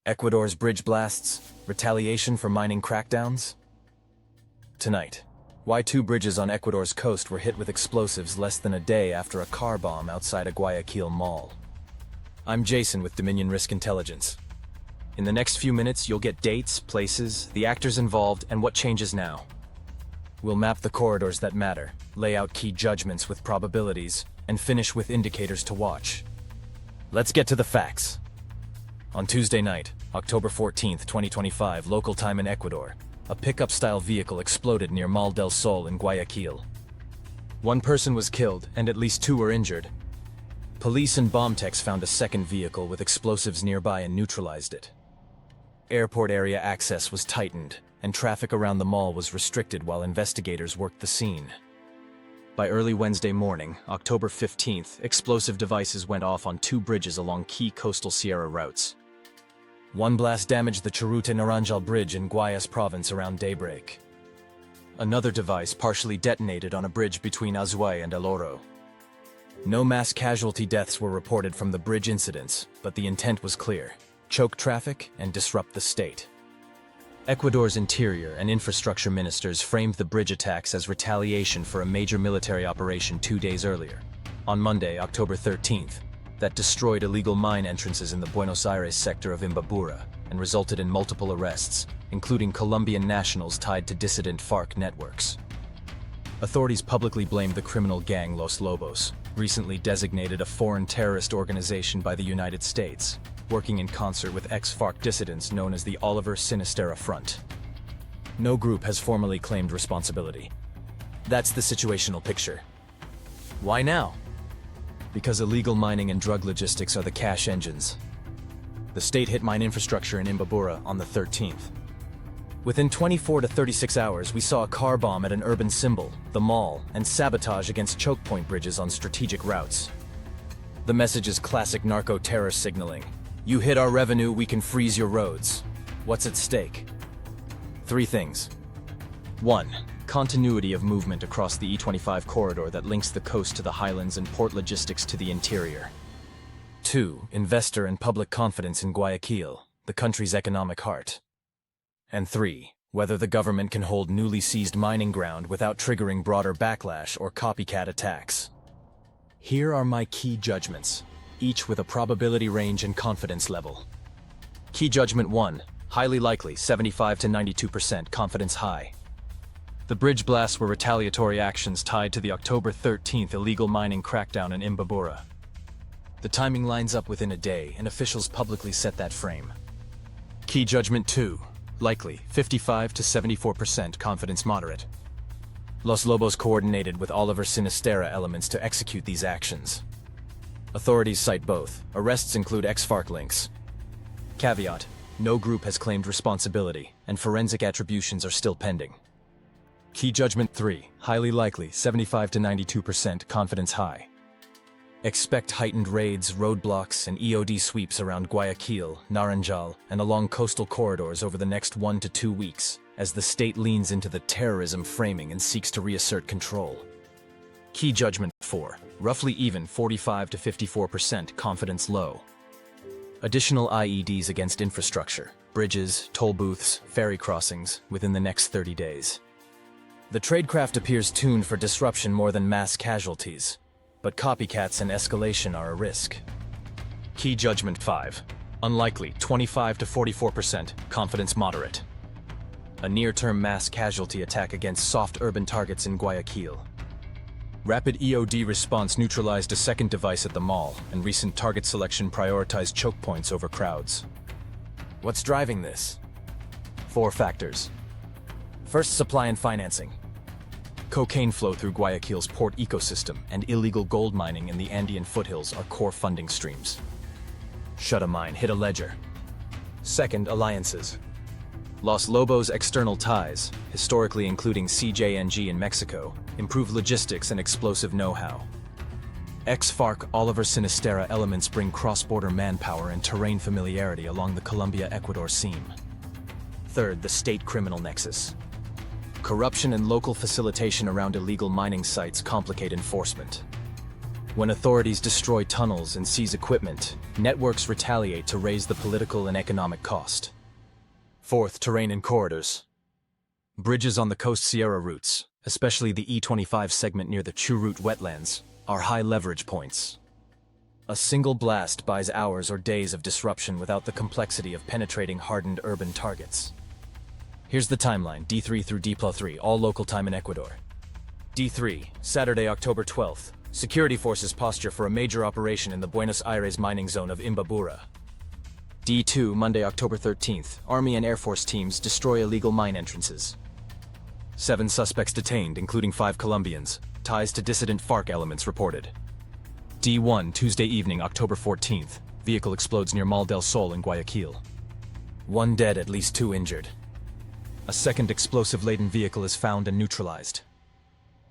Ecuador's bridge blasts, retaliation for mining crackdowns? Tonight, why two bridges on Ecuador's coast were hit with explosives less than a day after a car bomb outside a Guayaquil mall. I'm Jason with Dominion Risk Intelligence. In the next few minutes, you'll get dates, places, the actors involved, and what changes now. We'll map the corridors that matter, lay out key judgments with probabilities, and finish with indicators to watch. Let's get to the facts. On Tuesday night, October 14th, 2025, local time in Ecuador, a pickup-style vehicle exploded near Mal del Sol in Guayaquil. One person was killed, and at least two were injured. Police and bomb techs found a second vehicle with explosives nearby and neutralized it. Airport area access was tightened, and traffic around the mall was restricted while investigators worked the scene. By early Wednesday morning, October 15th, explosive devices went off on two bridges along key coastal Sierra routes. One blast damaged the Naranjal bridge in Guayas province around daybreak. Another device partially detonated on a bridge between Azuay and El Oro. No mass casualty deaths were reported from the bridge incidents, but the intent was clear: choke traffic and disrupt the state. Ecuador's interior and infrastructure ministers framed the bridge attacks as retaliation for a major military operation 2 days earlier, on Monday, October 13th, that destroyed illegal mine entrances in the Buenos Aires sector of Imbabura and resulted in multiple arrests, including Colombian nationals tied to dissident FARC networks. Authorities publicly blamed the criminal gang Los Lobos, recently designated a foreign terrorist organization by the United States, working in concert with ex-FARC dissidents known as the Oliver Sinisterra Front. No group has formally claimed responsibility. That's the situational picture. Why now? Because illegal mining and drug logistics are the cash engines. The state hit mine infrastructure in Imbabura on the 13th. Within 24 to 36 hours, we saw a car bomb at an urban symbol, the mall, and sabotage against choke point bridges on strategic routes. The message is classic narco-terror signaling. You hit our revenue, we can freeze your roads. What's at stake? Three things. 1. Continuity of movement across the E25 corridor that links the coast to the highlands and port logistics to the interior. 2. Investor and public confidence in Guayaquil, the country's economic heart. And 3. Whether the government can hold newly seized mining ground without triggering broader backlash or copycat attacks. Here are my key judgments, each with a probability range and confidence level. Key judgment 1, highly likely, 75 to 92%, confidence high. The bridge blasts were retaliatory actions tied to the October 13th illegal mining crackdown in Imbabura. The timing lines up within a day, and officials publicly set that frame. Key judgment 2, likely, 55 to 74%, confidence moderate. Los Lobos coordinated with Oliver Sinisterra elements to execute these actions. Authorities cite both. Arrests include ex-FARC links. Caveat: no group has claimed responsibility, and forensic attributions are still pending. Key judgment 3, highly likely, 75 to 92%, confidence high. Expect heightened raids, roadblocks, and EOD sweeps around Guayaquil, Naranjal, and along coastal corridors over the next 1 to 2 weeks, as the state leans into the terrorism framing and seeks to reassert control. Key judgment 4, roughly even, 45 to 54%, confidence low. Additional IEDs against infrastructure, bridges, toll booths, ferry crossings, within the next 30 days. The tradecraft appears tuned for disruption more than mass casualties, but copycats and escalation are a risk. Key judgment 5, unlikely, 25 to 44%, confidence moderate. A near-term mass casualty attack against soft urban targets in Guayaquil. Rapid EOD response neutralized a second device at the mall, and recent target selection prioritized choke points over crowds. What's driving this? 4 factors. First, supply and financing. Cocaine flow through Guayaquil's port ecosystem and illegal gold mining in the Andean foothills are core funding streams. Shut a mine, hit a ledger. Second, alliances. Los Lobos' external ties, historically including CJNG in Mexico, improve logistics and explosive know-how. Ex-FARC Oliver Sinisterra elements bring cross-border manpower and terrain familiarity along the Colombia-Ecuador seam. Third, the state criminal nexus. Corruption and local facilitation around illegal mining sites complicate enforcement. When authorities destroy tunnels and seize equipment, networks retaliate to raise the political and economic cost. Fourth, terrain and corridors. Bridges on the Coast Sierra routes, especially the E25 segment near the Churut wetlands, are high leverage points. A single blast buys hours or days of disruption without the complexity of penetrating hardened urban targets. Here's the timeline, D3 through D+3, all local time in Ecuador. D3, Saturday, October 12th. Security forces posture for a major operation in the Buenos Aires mining zone of Imbabura. D2, Monday, October 13th. Army and Air Force teams destroy illegal mine entrances. 7 suspects detained, including 5 Colombians. Ties to dissident FARC elements reported. D1, Tuesday evening, October 14th. Vehicle explodes near Mal del Sol in Guayaquil. 1 dead, at least 2 injured. A second explosive-laden vehicle is found and neutralized.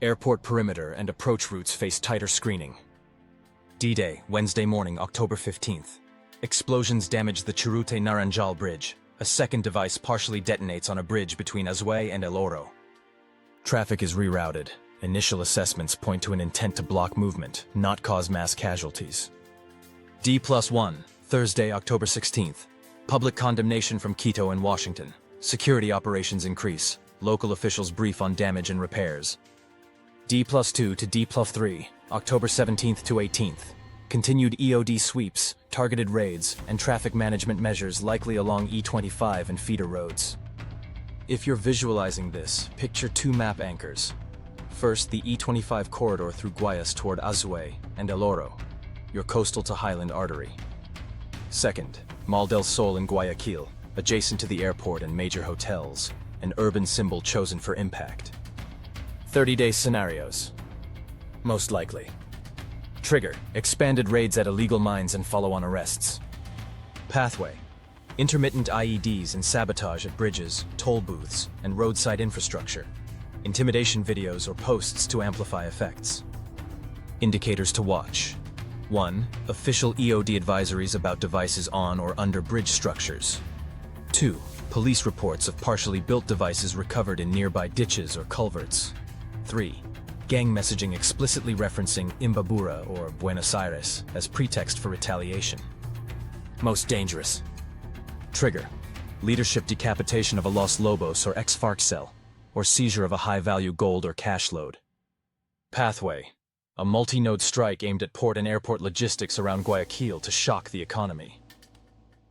Airport perimeter and approach routes face tighter screening. D-Day, Wednesday morning, October 15th. Explosions damage the Churute Naranjal bridge. A second device partially detonates on a bridge between Azuay and El Oro. Traffic is rerouted. Initial assessments point to an intent to block movement, not cause mass casualties. D+1, Thursday, October 16th. Public condemnation from Quito and Washington. Security operations increase. Local officials brief on damage and repairs. D+2 to D+3, October 17th to 18th. Continued EOD sweeps, targeted raids, and traffic management measures likely along E25 and feeder roads. If you're visualizing this, picture 2 map anchors. First, the E25 corridor through Guayas toward Azuay and El Oro, your coastal to highland artery. Second, Mal del Sol in Guayaquil, adjacent to the airport and major hotels, an urban symbol chosen for impact. 30-day scenarios. Most likely. Trigger, expanded raids at illegal mines and follow-on arrests. Pathway, intermittent IEDs and sabotage at bridges, toll booths, and roadside infrastructure. Intimidation videos or posts to amplify effects. Indicators to watch. 1. Official EOD advisories about devices on or under bridge structures. 2. Police reports of partially built devices recovered in nearby ditches or culverts. 3. Gang messaging explicitly referencing Imbabura or Buenos Aires as pretext for retaliation. Most dangerous. Trigger. Leadership decapitation of a Los Lobos or ex-FARC cell, or seizure of a high-value gold or cash load. Pathway. A multi-node strike aimed at port and airport logistics around Guayaquil to shock the economy.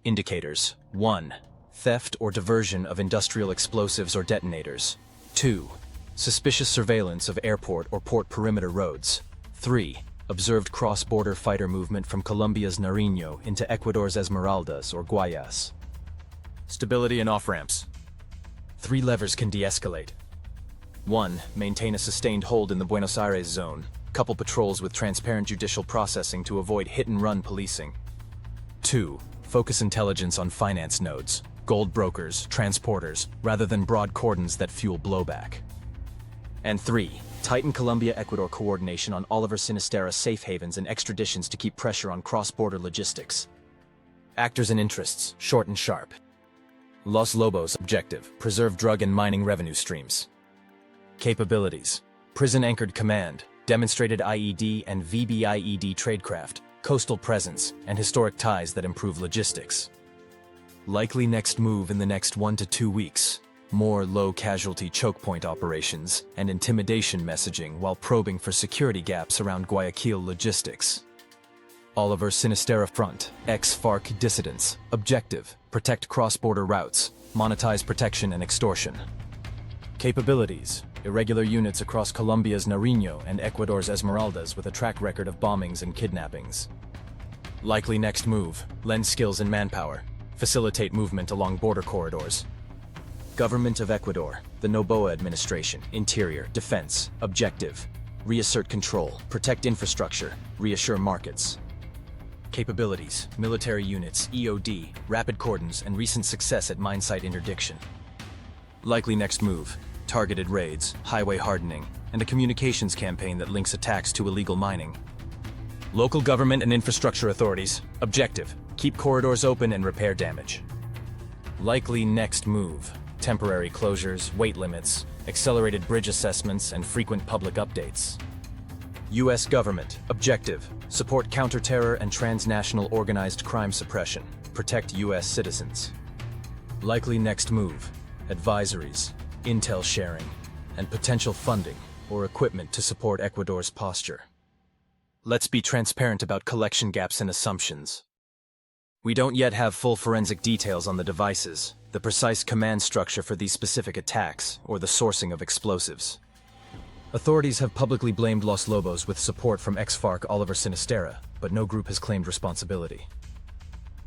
Indicators. 1. Theft or diversion of industrial explosives or detonators. 2. Suspicious surveillance of airport or port perimeter roads. 3. Observed cross-border fighter movement from Colombia's Nariño into Ecuador's Esmeraldas or Guayas. Stability and off-ramps. 3 levers can de-escalate. 1. Maintain a sustained hold in the Buenos Aires zone. Couple patrols with transparent judicial processing to avoid hit-and-run policing. 2. Focus intelligence on finance nodes, gold brokers, transporters, rather than broad cordons that fuel blowback. And 3. Tighten Colombia-Ecuador coordination on Oliver Sinisterra safe havens and extraditions to keep pressure on cross-border logistics. Actors and interests, short and sharp. Los Lobos objective, preserve drug and mining revenue streams. Capabilities, prison-anchored command, demonstrated IED and VBIED tradecraft, coastal presence, and historic ties that improve logistics. Likely next move in the next 1 to 2 weeks. More low-casualty choke point operations and intimidation messaging while probing for security gaps around Guayaquil logistics. Oliver Sinisterra front, ex-FARC dissidents, objective, protect cross-border routes, monetize protection and extortion. Capabilities, irregular units across Colombia's Nariño and Ecuador's Esmeraldas with a track record of bombings and kidnappings. Likely next move, lend skills and manpower, facilitate movement along border corridors. Government of Ecuador, the Noboa administration, interior, defense, objective, reassert control, protect infrastructure, reassure markets. Capabilities, military units, EOD, rapid cordons, and recent success at mine site interdiction. Likely next move, targeted raids, highway hardening, and a communications campaign that links attacks to illegal mining. Local government and infrastructure authorities, objective, keep corridors open and repair damage. Likely next move, temporary closures, weight limits, accelerated bridge assessments, and frequent public updates. U.S. government. Objective: support counterterror and transnational organized crime suppression. Protect U.S. citizens. Likely next move: advisories, intel sharing, and potential funding or equipment to support Ecuador's posture. Let's be transparent about collection gaps and assumptions. We don't yet have full forensic details on the devices, the precise command structure for these specific attacks, or the sourcing of explosives. Authorities have publicly blamed Los Lobos with support from ex-FARC Oliver Sinisterra, but no group has claimed responsibility.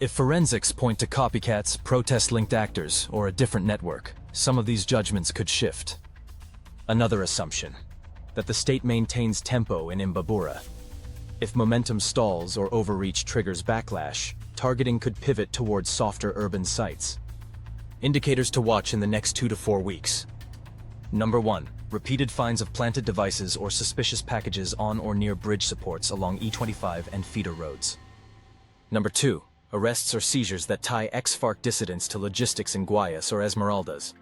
If forensics point to copycats, protest-linked actors, or a different network, some of these judgments could shift. Another assumption: that the state maintains tempo in Imbabura. If momentum stalls or overreach triggers backlash, targeting could pivot towards softer urban sites. Indicators to watch in the next 2 to 4 weeks. Number 1. Repeated finds of planted devices or suspicious packages on or near bridge supports along E25 and feeder roads. Number 2. Arrests or seizures that tie ex-FARC dissidents to logistics in Guayas or Esmeraldas.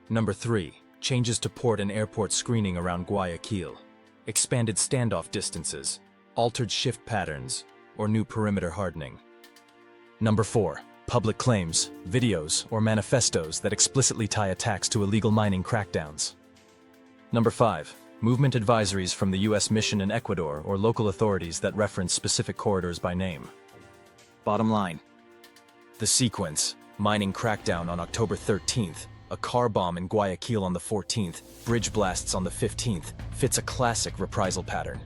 Number 3. Changes to port and airport screening around Guayaquil. Expanded standoff distances, altered shift patterns, or new perimeter hardening. Number 4. Public claims, videos, or manifestos that explicitly tie attacks to illegal mining crackdowns. Number 5. Movement advisories from the U.S. mission in Ecuador or local authorities that reference specific corridors by name. Bottom line: the sequence: mining crackdown on October 13th, a car bomb in Guayaquil on the 14th, bridge blasts on the 15th, fits a classic reprisal pattern.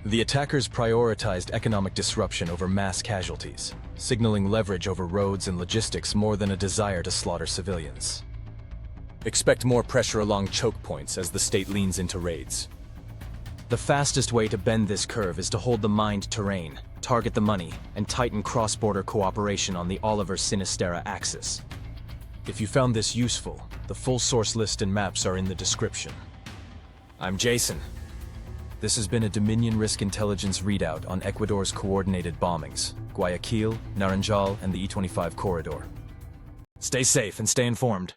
The attackers prioritized economic disruption over mass casualties, signaling leverage over roads and logistics more than a desire to slaughter civilians. Expect more pressure along choke points as the state leans into raids. The fastest way to bend this curve is to hold the mined terrain, target the money, and tighten cross-border cooperation on the Oliver Sinisterra axis. If you found this useful, the full source list and maps are in the description. I'm Jason. This has been a Dominion Risk Intelligence readout on Ecuador's coordinated bombings, Guayaquil, Naranjal, and the E25 corridor. Stay safe and stay informed.